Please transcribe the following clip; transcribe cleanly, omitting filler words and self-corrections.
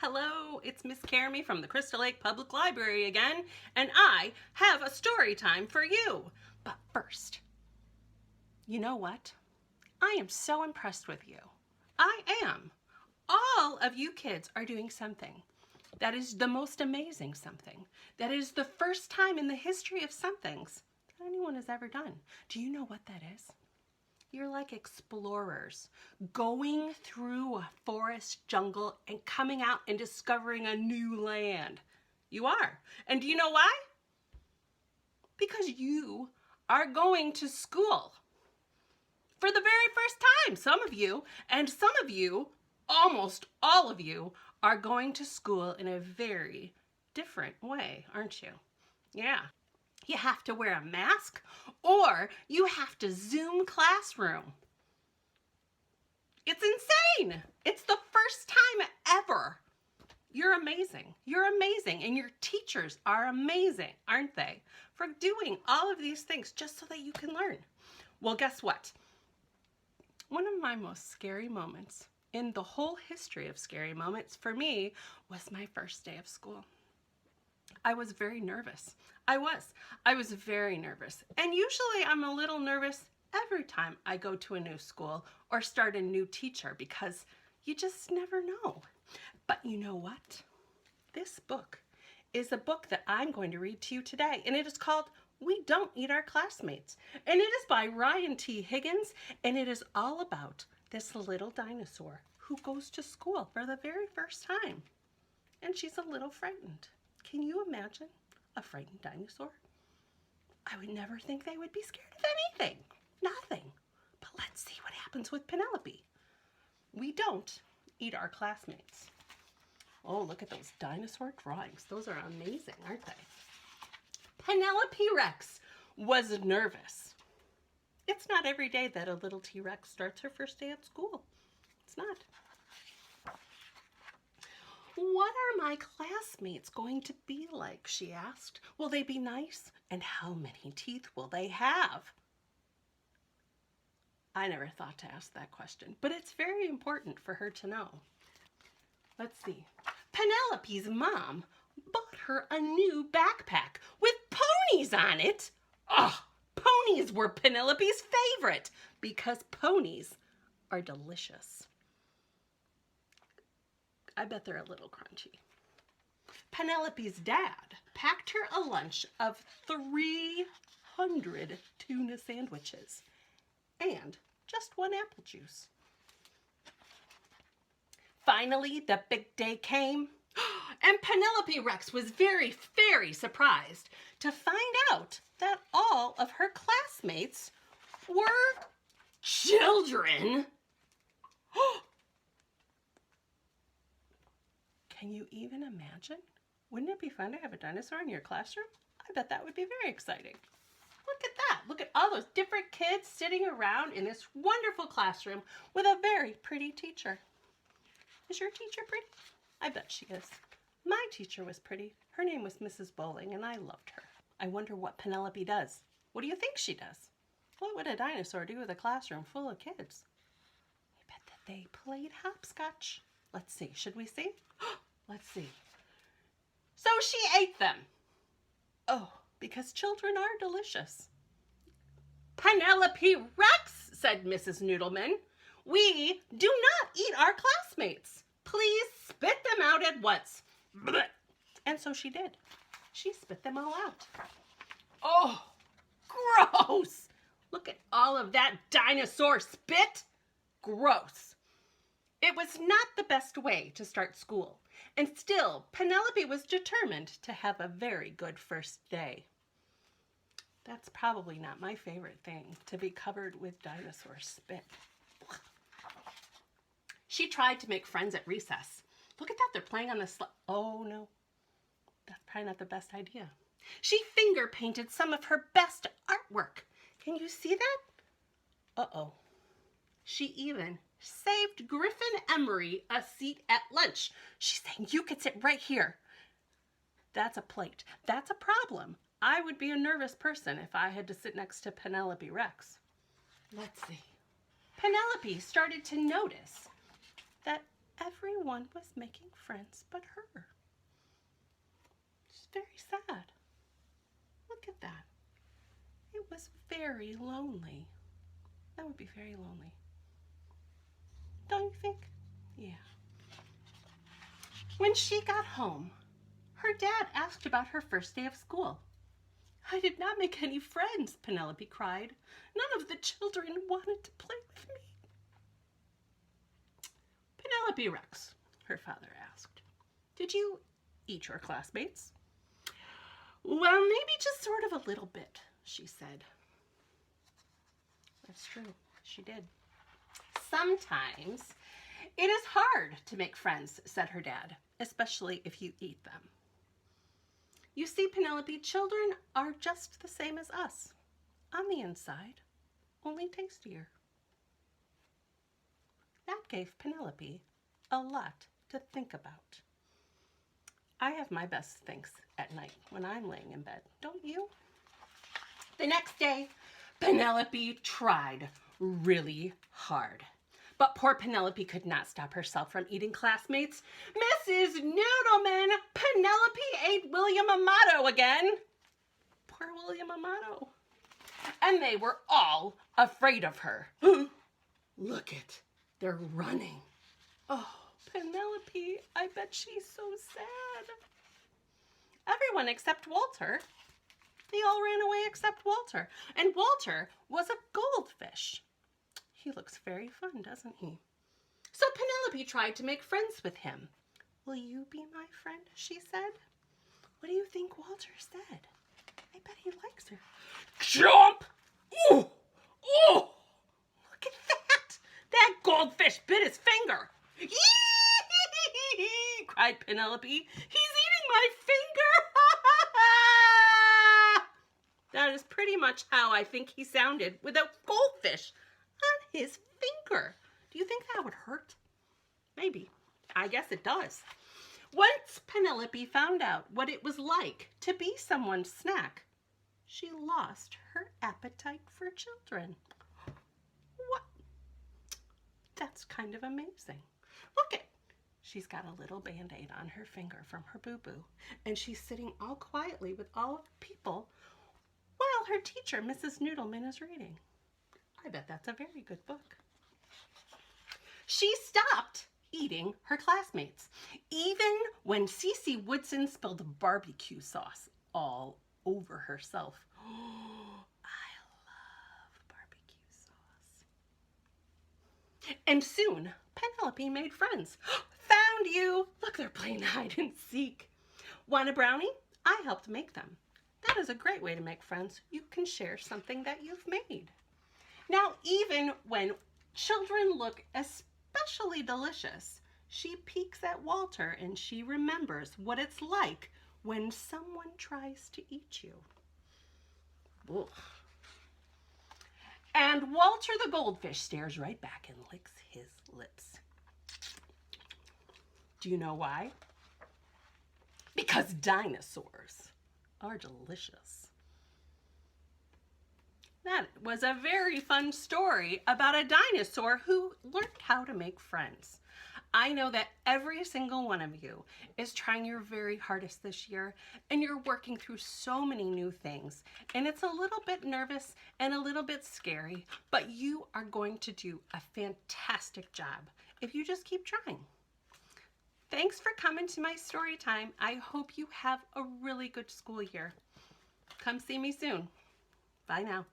Hello, it's Miss Karamy from the Crystal Lake Public Library again, and I have a story time for you. But first, you know what? I am so impressed with you. I am. All of you kids are doing something. That is the most amazing something. That is the first time in the history of somethings that anyone has ever done. Do you know what that is? You're like explorers, going through a forest jungle and coming out and discovering a new land. You are. And do you know why? Because you are going to school for the very first time. Some of you, and some of you, almost all of you, are going to school in a very different way, aren't you? Yeah. You have to wear a mask, or you have to Zoom classroom. It's insane. It's the first time ever. You're amazing. You're amazing, and your teachers are amazing, aren't they? For doing all of these things just so that you can learn. Well, guess what? One of my most scary moments in the whole history of scary moments for me was my first day of school. I was very nervous. I was very nervous. And usually I'm a little nervous every time I go to a new school or start a new teacher because you just never know. But you know what? This book is a book that I'm going to read to you today, and it is called We Don't Eat Our Classmates. And it is by Ryan T. Higgins, and it is all about this little dinosaur who goes to school for the very first time. And she's a little frightened. Can you imagine a frightened dinosaur? I would never think they would be scared of anything. Nothing. But let's see what happens with Penelope. We don't eat our classmates. Oh, look at those dinosaur drawings. Those are amazing, aren't they? Penelope Rex was nervous. It's not every day that a little T-Rex starts her first day at school. It's not. What are my classmates going to be like, she asked. Will they be nice? And how many teeth will they have? I never thought to ask that question, but it's very important for her to know. Let's see. Penelope's mom bought her a new backpack with ponies on it. Oh, ponies were Penelope's favorite because ponies are delicious. I bet they're a little crunchy. Penelope's dad packed her a lunch of 300 tuna sandwiches and just one apple juice. Finally, the big day came, and Penelope Rex was very, very surprised to find out that all of her classmates were children. Can you even imagine? Wouldn't it be fun to have a dinosaur in your classroom? I bet that would be very exciting. Look at that. Look at all those different kids sitting around in this wonderful classroom with a very pretty teacher. Is your teacher pretty? I bet she is. My teacher was pretty. Her name was Mrs. Bowling, and I loved her. I wonder what Penelope does. What do you think she does? What would a dinosaur do with a classroom full of kids? I bet that they played hopscotch. Let's see. Should we see? Let's see. So she ate them. Oh, because children are delicious. Penelope Rex, said Mrs. Noodleman, we do not eat our classmates. Please spit them out at once. Blech. And so she did. She spit them all out. Oh, gross. Look at all of that dinosaur spit. Gross. It was not the best way to start school. And still, Penelope was determined to have a very good first day. That's probably not my favorite thing, to be covered with dinosaur spit. She tried to make friends at recess. Look at that, they're playing on the oh no, that's probably not the best idea. She finger painted some of her best artwork. Can you see that? Uh-oh. She even saved Griffin Emery a seat at lunch. She's saying, you could sit right here. That's a plate. That's a problem. I would be a nervous person if I had to sit next to Penelope Rex. Let's see. Penelope started to notice that everyone was making friends but her. It's very sad. Look at that. It was very lonely. That would be very lonely. Don't you think? Yeah. When she got home, her dad asked about her first day of school. I did not make any friends, Penelope cried. None of the children wanted to play with me. Penelope Rex, her father asked, did you eat your classmates? Well, maybe just sort of a little bit, she said. That's true, she did. Sometimes it is hard to make friends, said her dad, especially if you eat them. You see, Penelope, children are just the same as us. On the inside, only tastier. That gave Penelope a lot to think about. I have my best thinks at night when I'm laying in bed, don't you? The next day, Penelope tried really hard. But poor Penelope could not stop herself from eating classmates. Mrs. Noodleman, Penelope ate William Amato again. Poor William Amato. And they were all afraid of her. Look it, they're running. Oh, Penelope, I bet she's so sad. Everyone except Walter. They all ran away except Walter. And Walter was a goldfish. He looks very fun, doesn't he? So Penelope tried to make friends with him. Will you be my friend, she said. What do you think Walter said? I bet he likes her. Jump! Oh! Oh! Look at that! That goldfish bit his finger. Yee! Cried Penelope. He's eating my finger! That is pretty much how I think he sounded with a goldfish on his finger. Do you think that would hurt? Maybe. I guess it does. Once Penelope found out what it was like to be someone's snack, she lost her appetite for children. What? That's kind of amazing. Look at, she's got a little Band-Aid on her finger from her boo-boo, and she's sitting all quietly with all of the people while her teacher, Mrs. Noodleman, is reading. I bet that's a very good book. She stopped eating her classmates, even when Cece Woodson spilled barbecue sauce all over herself. Oh, I love barbecue sauce. And soon, Penelope made friends. Found you! Look, they're playing hide and seek. Want a brownie? I helped make them. That is a great way to make friends. You can share something that you've made. Now, even when children look especially delicious, she peeks at Walter and she remembers what it's like when someone tries to eat you. Ugh. And Walter the goldfish stares right back and licks his lips. Do you know why? Because dinosaurs are delicious. That was a very fun story about a dinosaur who learned how to make friends. I know that every single one of you is trying your very hardest this year, and you're working through so many new things, and it's a little bit nervous and a little bit scary, but you are going to do a fantastic job if you just keep trying. Thanks for coming to my story time. I hope you have a really good school year. Come see me soon. Bye now.